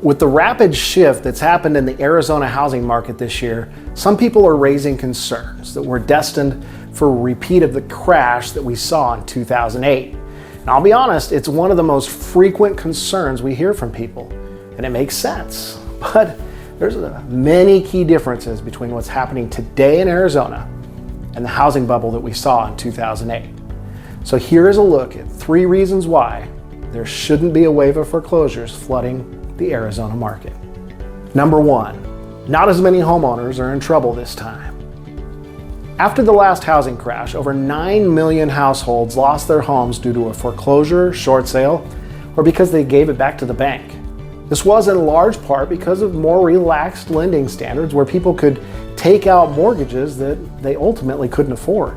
With the rapid shift that's happened in the Arizona housing market this year, some people are raising concerns that we're destined for a repeat of the crash that we saw in 2008. And I'll be honest, it's one of the most frequent concerns we hear from people, and it makes sense. But there's many key differences between what's happening today in Arizona and the housing bubble that we saw in 2008. So here is a look at 3 reasons why there shouldn't be a wave of foreclosures flooding the Arizona market. Number 1, not as many homeowners are in trouble this time. After the last housing crash, over 9 million households lost their homes due to a foreclosure, short sale, or because they gave it back to the bank. This was in large part because of more relaxed lending standards where people could take out mortgages that they ultimately couldn't afford.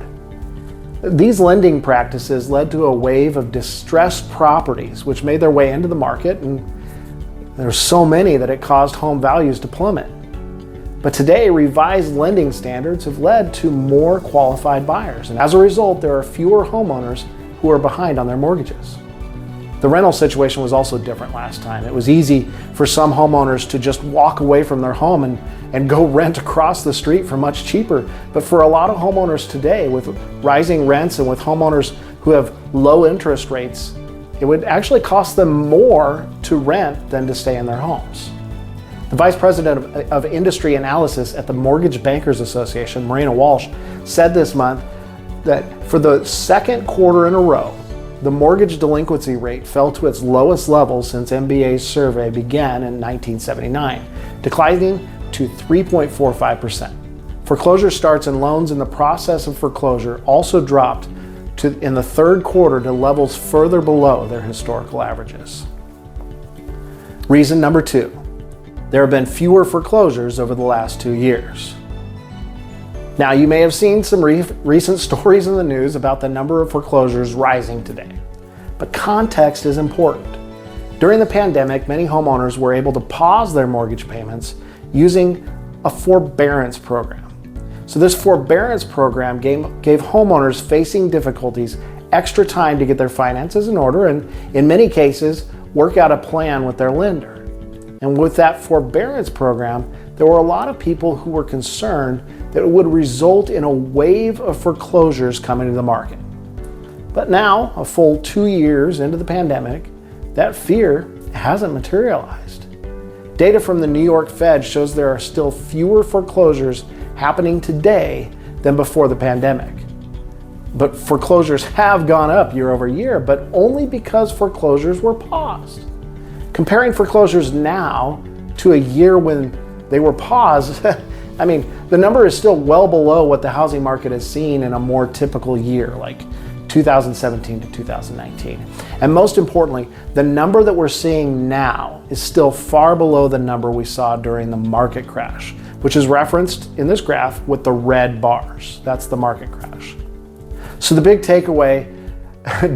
These lending practices led to a wave of distressed properties which made their way into the market, and there were so many that it caused home values to plummet. But today, revised lending standards have led to more qualified buyers, and as a result, there are fewer homeowners who are behind on their mortgages. The rental situation was also different last time. It was easy for some homeowners to just walk away from their home and go rent across the street for much cheaper. But for a lot of homeowners today, with rising rents and with homeowners who have low interest rates, it would actually cost them more to rent than to stay in their homes. The Vice President of Industry Analysis at the Mortgage Bankers Association, Marina Walsh, said this month that for the second quarter in a row, the mortgage delinquency rate fell to its lowest level since MBA's survey began in 1979, declining to 3.45%. Foreclosure starts and loans in the process of foreclosure also dropped in the third quarter to levels further below their historical averages. Reason number 2, there have been fewer foreclosures over the last 2 years. Now, you may have seen some recent stories in the news about the number of foreclosures rising today, but context is important. During the pandemic, many homeowners were able to pause their mortgage payments using a forbearance program. So this forbearance program gave homeowners facing difficulties extra time to get their finances in order and, in many cases, work out a plan with their lender. And with that forbearance program, there were a lot of people who were concerned that it would result in a wave of foreclosures coming to the market. But now, a full 2 years into the pandemic, that fear hasn't materialized. Data from the New York Fed shows there are still fewer foreclosures happening today than before the pandemic. But foreclosures have gone up year over year, but only because foreclosures were paused. Comparing foreclosures now to a year when they were paused, I mean, the number is still well below what the housing market has seen in a more typical year, like 2017 to 2019. And most importantly, the number that we're seeing now is still far below the number we saw during the market crash, which is referenced in this graph with the red bars. That's the market crash. So the big takeaway,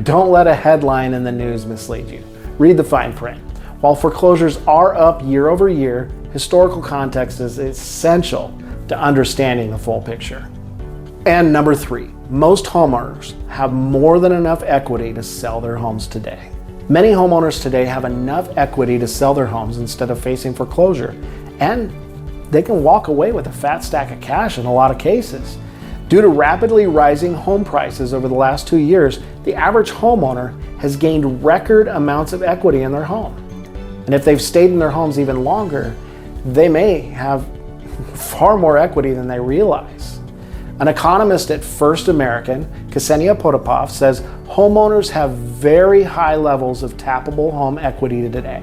don't let a headline in the news mislead you. Read the fine print. While foreclosures are up year over year, historical context is essential to understanding the full picture. And number 3, most homeowners have more than enough equity to sell their homes today. Many homeowners today have enough equity to sell their homes instead of facing foreclosure, and they can walk away with a fat stack of cash in a lot of cases. Due to rapidly rising home prices over the last 2 years, the average homeowner has gained record amounts of equity in their home. And if they've stayed in their homes even longer, they may have far more equity than they realize. An economist at First American, Ksenia Potapov, says homeowners have very high levels of tappable home equity today,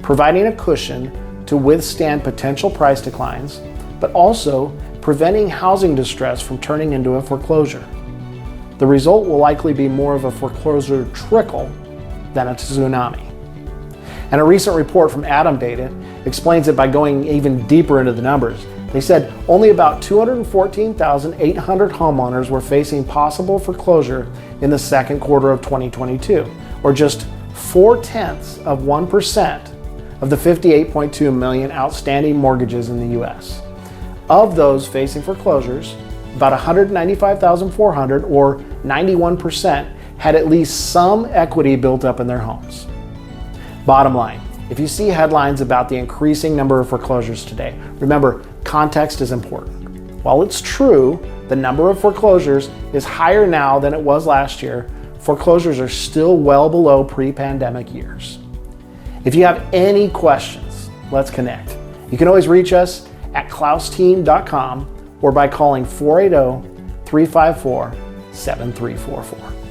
providing a cushion to withstand potential price declines, but also preventing housing distress from turning into a foreclosure. The result will likely be more of a foreclosure trickle than a tsunami. And a recent report from Adam Data explains it by going even deeper into the numbers. They said only about 214,800 homeowners were facing possible foreclosure in the second quarter of 2022, or just 0.4% of the 58.2 million outstanding mortgages in the US. Of those facing foreclosures, about 195,400, or 91%, had at least some equity built up in their homes. Bottom line, If you see headlines about the increasing number of foreclosures today, remember, context is important. While it's true the number of foreclosures is higher now than it was last year, foreclosures are still well below pre-pandemic years. If you have any questions, let's connect. You can always reach us at klausteam.com or by calling 480-354-7344.